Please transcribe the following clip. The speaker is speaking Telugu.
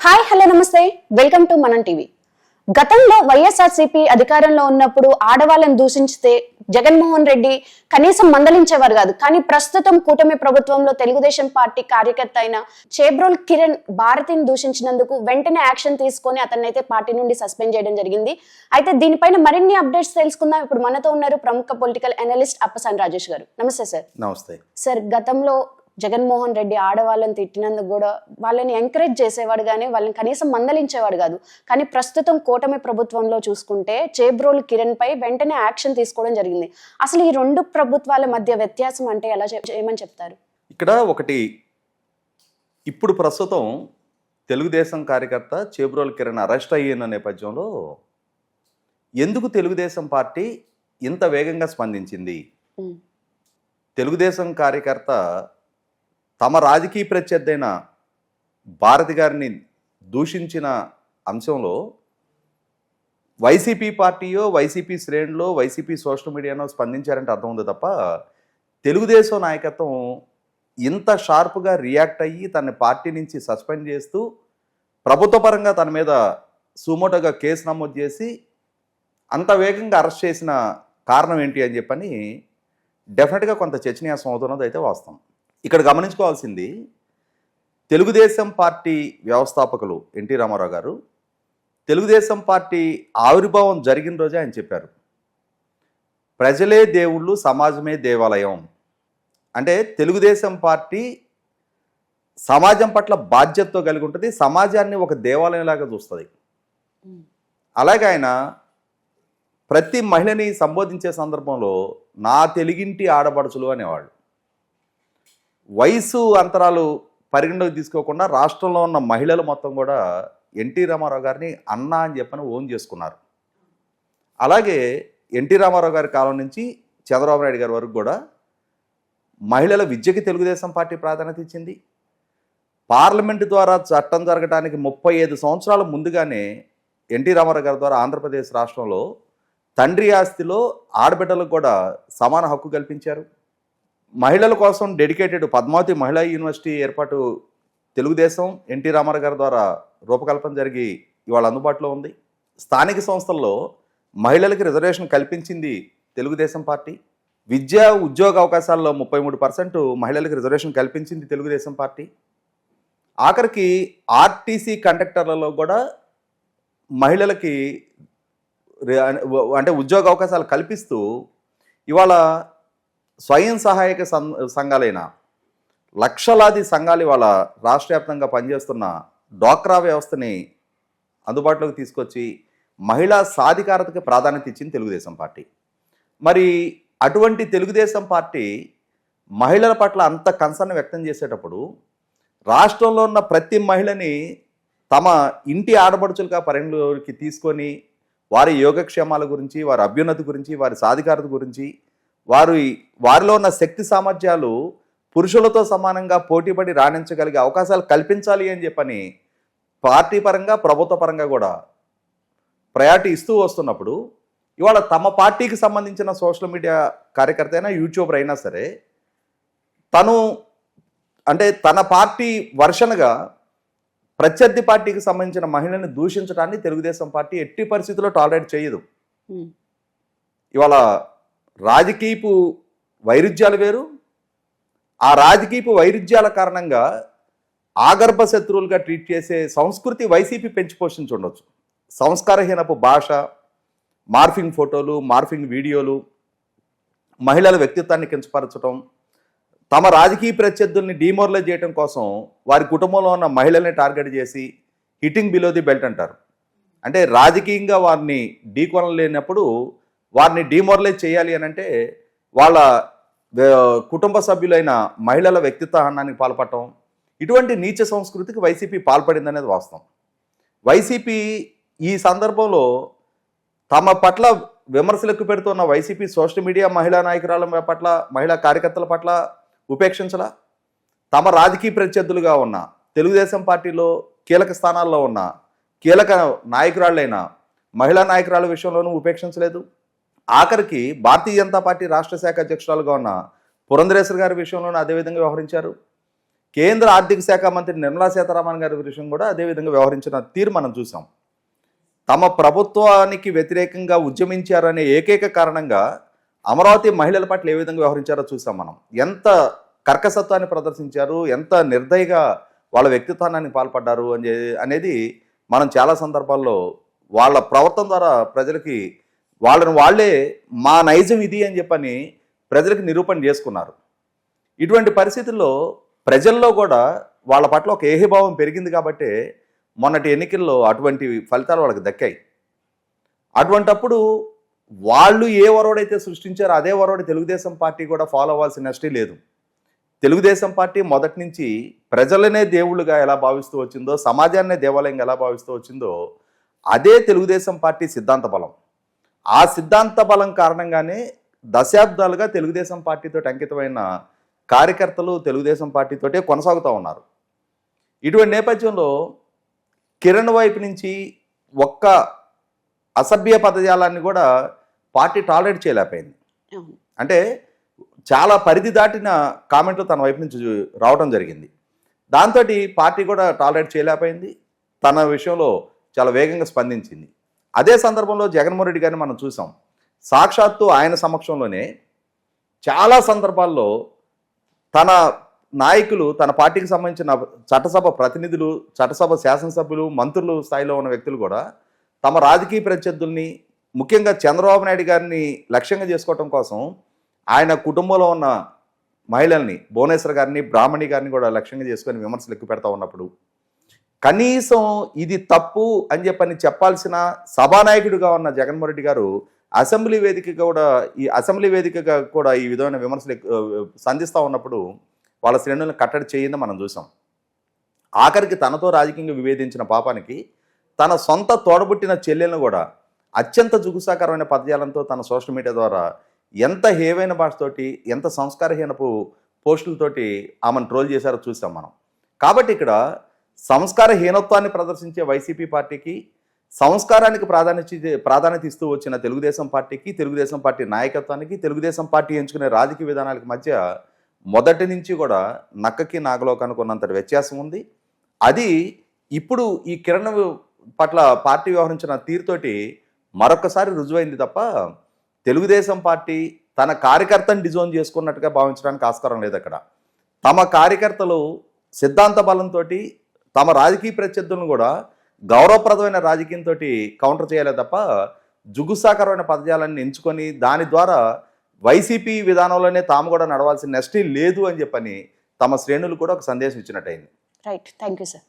హాయ్ హలో నమస్తే వెల్కమ్ టు మనం టీవీ. గతంలో వైఎస్ఆర్సీపీ అధికారంలో ఉన్నప్పుడు ఆడవాళ్ళని దూషించితే జగన్మోహన్ రెడ్డి కనీసం మందలించేవారు కాదు. కానీ ప్రస్తుతం కూటమి ప్రభుత్వంలో తెలుగుదేశం పార్టీ కార్యకర్త అయిన చేబ్రోల్ కిరణ్ భారతిని దూషించినందుకు వెంటనే యాక్షన్ తీసుకొని అతన్ని అయితే పార్టీ నుండి సస్పెండ్ చేయడం జరిగింది. అయితే దీనిపైన మరిన్ని అప్డేట్స్ తెలుసుకుందాం. ఇప్పుడు మనతో ఉన్నారు ప్రముఖ పొలిటికల్ అనలిస్ట్ అప్పసాని రాజేష్ గారు. నమస్తే సార్. నమస్తే సార్. గతంలో జగన్మోహన్ రెడ్డి ఆడవాళ్ళని తిట్టినందుకు కూడా వాళ్ళని ఎంకరేజ్ చేసేవాడు కానీ వాళ్ళని కనీసం మందలించేవాడు కాదు. కానీ ప్రస్తుతం కూటమి ప్రభుత్వంలో చూసుకుంటే చేబ్రోల్ కిరణ్ పై వెంటనే యాక్షన్ తీసుకోవడం జరిగింది. అసలు ఈ రెండు ప్రభుత్వాల మధ్య వ్యత్యాసం అంటే ఎలా ఏమని చెప్తారు? ఇక్కడ ఒకటి, ఇప్పుడు ప్రస్తుతం తెలుగుదేశం కార్యకర్త చేబ్రోల్ కిరణ్ అరెస్ట్ అయిన నేపథ్యంలో ఎందుకు తెలుగుదేశం పార్టీ ఇంత వేగంగా స్పందించింది? తెలుగుదేశం కార్యకర్త తమ రాజకీయ ప్రత్యర్థి అయిన భారతి గారిని దూషించిన అంశంలో వైసీపీ పార్టీయో వైసీపీ శ్రేణులో వైసీపీ సోషల్ మీడియానో స్పందించారంటే అర్థం ఉంది తప్ప తెలుగుదేశం నాయకత్వం ఇంత షార్ప్గా రియాక్ట్ అయ్యి తన పార్టీ నుంచి సస్పెండ్ చేస్తూ ప్రభుత్వ పరంగా తన మీద సుమోటోగా కేసు నమోదు చేసి అంత వేగంగా అరెస్ట్ చేసిన కారణం ఏంటి అని చెప్పని డెఫినెట్గా కొంత చర్చనీయాసం అవుతున్నది అయితే వాస్తవం. ఇక్కడ గమనించుకోవాల్సింది, తెలుగుదేశం పార్టీ వ్యవస్థాపకులు ఎన్టీ రామారావు గారు తెలుగుదేశం పార్టీ ఆవిర్భావం జరిగిన రోజే ఆయన చెప్పారు, ప్రజలే దేవుళ్ళు సమాజమే దేవాలయం. అంటే తెలుగుదేశం పార్టీ సమాజం పట్ల బాధ్యతతో కలిగి ఉంటుంది, సమాజాన్ని ఒక దేవాలయంలాగా చూస్తుంది. అలాగే ఆయన ప్రతి మహిళని సంబోధించే సందర్భంలో నా తెలుగింటి ఆడపడుచులు అనేవాళ్ళు. వయసు అంతరాలు పరిగణలోకి తీసుకోకుండా రాష్ట్రంలో ఉన్న మహిళలు మొత్తం కూడా ఎన్టీ రామారావు గారిని అన్న అని చెప్పని ఓన్ చేసుకున్నారు. అలాగే ఎన్టీ రామారావు గారి కాలం నుంచి చంద్రబాబు నాయుడు గారి వరకు కూడా మహిళల విద్యకి తెలుగుదేశం పార్టీ ప్రాధాన్యత ఇచ్చింది. పార్లమెంటు ద్వారా చట్టం జరగడానికి 35 సంవత్సరాల ముందుగానే ఎన్టీ రామారావు గారి ద్వారా ఆంధ్రప్రదేశ్ రాష్ట్రంలో తండ్రి ఆస్తిలో ఆడబిడ్డలకు కూడా సమాన హక్కు కల్పించారు. మహిళల కోసం డెడికేటెడ్ పద్మావతి మహిళా యూనివర్సిటీ ఏర్పాటు తెలుగుదేశం ఎన్టీ రామారావు గారి ద్వారా రూపకల్పన జరిగి ఇవాళ అందుబాటులో ఉంది. స్థానిక సంస్థల్లో మహిళలకి రిజర్వేషన్ కల్పించింది తెలుగుదేశం పార్టీ. విద్యా ఉద్యోగ అవకాశాల్లో 33% మహిళలకు రిజర్వేషన్ కల్పించింది తెలుగుదేశం పార్టీ. ఆఖరికి ఆర్టీసీ కండక్టర్లలో కూడా మహిళలకి అంటే ఉద్యోగ అవకాశాలు కల్పిస్తూ ఇవాళ స్వయం సహాయక సంఘాలైన లక్షలాది సంఘాలు ఇవాళ రాష్ట్ర వ్యాప్తంగా పనిచేస్తున్న డ్వాక్రా వ్యవస్థని అందుబాటులోకి తీసుకొచ్చి మహిళా సాధికారతకి ప్రాధాన్యత ఇచ్చింది తెలుగుదేశం పార్టీ. మరి అటువంటి తెలుగుదేశం పార్టీ మహిళల పట్ల అంత కన్సర్న్ వ్యక్తం చేసేటప్పుడు రాష్ట్రంలో ఉన్న ప్రతి మహిళని తమ ఇంటి ఆడపడుచులుగా పరిగణలోకి తీసుకొని వారి యోగక్షేమాల గురించి, వారి అభ్యున్నతి గురించి, వారి సాధికారత గురించి, వారిలో ఉన్న శక్తి సామర్థ్యాలు పురుషులతో సమానంగా పోటీపడి రాణించగలిగే అవకాశాలు కల్పించాలి అని చెప్పని పార్టీ పరంగా ప్రభుత్వ పరంగా కూడా ప్రయారిటీ ఇస్తూ వస్తున్నప్పుడు ఇవాళ తమ పార్టీకి సంబంధించిన సోషల్ మీడియా కార్యకర్త అయినా యూట్యూబర్ అయినా సరే తన పార్టీ వర్షన్గా ప్రత్యర్థి పార్టీకి సంబంధించిన మహిళల్ని దూషించడాన్ని తెలుగుదేశం పార్టీ ఎట్టి పరిస్థితుల్లో టాలరేట్ చేయదు. ఇవాళ రాజకీయపు వైరుధ్యాలు వేరు, ఆ రాజకీయపు వైరుధ్యాల కారణంగా ఆగర్భ శత్రువులుగా ట్రీట్ చేసే సంస్కృతి వైసీపీ పెంచి పోషించి ఉండొచ్చు. సంస్కారహీనపు భాష, మార్ఫింగ్ ఫోటోలు, మార్ఫింగ్ వీడియోలు, మహిళల వ్యక్తిత్వాన్ని కించపరచడం, తమ రాజకీయ ప్రత్యర్థుల్ని డిమోరలైజ్ చేయడం కోసం వారి కుటుంబంలో ఉన్న మహిళల్ని టార్గెట్ చేసి హిట్టింగ్ బిలో ది బెల్ట్ అంటారు. అంటే రాజకీయంగా వారిని ఢీకొనలేనప్పుడు వారిని డిమోరలైజ్ చేయాలి అని అంటే వాళ్ళ కుటుంబ సభ్యులైన మహిళల వ్యక్తిత్వ హననానికి పాల్పడటం, ఇటువంటి నీచ సంస్కృతికి వైసీపీ పాల్పడింది అనేది వాస్తవం. వైసీపీ ఈ సందర్భంలో తమ పట్ల విమర్శలకు పెడుతున్న వైసీపీ సోషల్ మీడియా మహిళా నాయకురాల పట్ల, మహిళా కార్యకర్తల పట్ల ఉపేక్షించలా. తమ రాజకీయ ప్రత్యర్థులుగా ఉన్న తెలుగుదేశం పార్టీలో కీలక స్థానాల్లో ఉన్న కీలక నాయకురాళ్ళైన మహిళా నాయకురాల విషయంలోనూ ఉపేక్షించలేదు. ఆఖరికి భారతీయ జనతా పార్టీ రాష్ట్ర శాఖ అధ్యక్షురాలుగా ఉన్న పురంధరేశ్వరి గారి విషయంలోనూ అదేవిధంగా వ్యవహరించారు. కేంద్ర ఆర్థిక శాఖ మంత్రి నిర్మలా సీతారామన్ గారి విషయం కూడా అదే విధంగా వ్యవహరించిన తీరు మనం చూసాం. తమ ప్రభుత్వానికి వ్యతిరేకంగా ఉద్యమించారనే ఏకైక కారణంగా అమరావతి మహిళల పట్ల ఏ విధంగా వ్యవహరించారో చూసాం మనం. ఎంత కర్కసత్వాన్ని ప్రదర్శించారు, ఎంత నిర్దయగా వాళ్ళ వ్యక్తిత్వాన్ని పాల్పడ్డారు అనేది మనం చాలా సందర్భాల్లో వాళ్ళ ప్రవర్తన ద్వారా ప్రజలకి వాళ్ళే మా నైజం ఇది అని చెప్పని ప్రజలకు నిరూపణ చేసుకున్నారు. ఇటువంటి పరిస్థితుల్లో ప్రజల్లో కూడా వాళ్ళ పట్ల ఒక ఏహీభావం పెరిగింది కాబట్టి మొన్నటి ఎన్నికల్లో అటువంటి ఫలితాలు వాళ్ళకి దక్కాయి. అటువంటప్పుడు వాళ్ళు ఏ వరవడైతే సృష్టించారో అదే వరవడి తెలుగుదేశం పార్టీ కూడా ఫాలో అవ్వాల్సిన నెస్టీ లేదు. తెలుగుదేశం పార్టీ మొదటి నుంచి ప్రజలనే దేవుళ్ళుగా ఎలా భావిస్తూ వచ్చిందో, సమాజాన్నే దేవాలయంగా ఎలా భావిస్తూ వచ్చిందో అదే తెలుగుదేశం పార్టీ సిద్ధాంత బలం. ఆ సిద్ధాంత బలం కారణంగానే దశాబ్దాలుగా తెలుగుదేశం పార్టీతో అంకితమైన కార్యకర్తలు తెలుగుదేశం పార్టీతోటే కొనసాగుతూ ఉన్నారు. ఇటువంటి నేపథ్యంలో కిరణ్ వైపు నుంచి ఒక్క అసభ్య పదజాలాన్ని కూడా పార్టీ టాలరేట్ చేయలేకపోయింది. అంటే చాలా పరిధి దాటిన కామెంట్లు తన వైపు నుంచి రావడం జరిగింది. దాంతో పార్టీ కూడా టాలరేట్ చేయలేకపోయింది. తన విషయంలో చాలా వేగంగా స్పందించింది. అదే సందర్భంలో జగన్మోహన్ రెడ్డి గారిని మనం చూసాం. సాక్షాత్తు ఆయన సమక్షంలోనే చాలా సందర్భాల్లో తన నాయకులు, తన పార్టీకి సంబంధించిన చట్టసభ ప్రతినిధులు, చట్టసభ శాసనసభ్యులు, మంత్రులు స్థాయిలో ఉన్న వ్యక్తులు కూడా తమ రాజకీయ ప్రత్యర్థుల్ని, ముఖ్యంగా చంద్రబాబు నాయుడు గారిని లక్ష్యంగా చేసుకోవటం కోసం ఆయన కుటుంబంలో ఉన్న మహిళల్ని, భువనేశ్వర్ గారిని, బ్రాహ్మణి గారిని కూడా లక్ష్యంగా చేసుకొని విమర్శలు ఎక్కువ పెడతా ఉన్నప్పుడు కనీసం ఇది తప్పు అని చెప్పాల్సిన సభానాయకుడిగా ఉన్న జగన్మోహన్ రెడ్డి గారు అసెంబ్లీ వేదికగా కూడా ఈ విధమైన విమర్శలు సంధిస్తూ ఉన్నప్పుడు వాళ్ళ శ్రేణులను కట్టడి చేయిందని మనం చూసాం. ఆఖరికి తనతో రాజకీయంగా విభేదించిన పాపానికి తన సొంత తోడబుట్టిన చెల్లెలను కూడా అత్యంత జుగుసాకరమైన పదజాలంతో తన సోషల్ మీడియా ద్వారా ఎంత హేవైన భాషతోటి, ఎంత సంస్కారహీనపు పోస్టులతోటి ఆమెను ట్రోల్ చేశారో చూసాం మనం. కాబట్టి ఇక్కడ సంస్కారహీనత్వాన్ని ప్రదర్శించే వైసీపీ పార్టీకి, సంస్కారానికి ప్రాధాన్యత ఇస్తూ వచ్చిన తెలుగుదేశం పార్టీకి, తెలుగుదేశం పార్టీ నాయకత్వానికి, తెలుగుదేశం పార్టీ ఎంచుకునే రాజకీయ విధానాలకు మధ్య మొదటి నుంచి కూడా నక్కకి నాగలోకానికి ఉన్నంతటి వ్యత్యాసం ఉంది. అది ఇప్పుడు ఈ కిరణ్ పట్ల పార్టీ వ్యవహరించిన తీరుతోటి మరొకసారి రుజువైంది తప్ప తెలుగుదేశం పార్టీ తన కార్యకర్తను డిజోన్ చేసుకున్నట్టుగా భావించడానికి ఆస్కారం లేదు. అక్కడ తమ కార్యకర్తలు సిద్ధాంత బలంతో తమ రాజకీయ ప్రత్యర్థులను కూడా గౌరవప్రదమైన రాజకీయంతో కౌంటర్ చేయాలి తప్ప జుగుసాకరమైన పదజాలాన్ని ఎంచుకొని దాని ద్వారా వైసీపీ విధానంలోనే తాము కూడా నడవాల్సిన నెస్టీ లేదు అని చెప్పని తమ శ్రేణులు కూడా ఒక సందేశం ఇచ్చినట్టయింది. Right, thank you sir.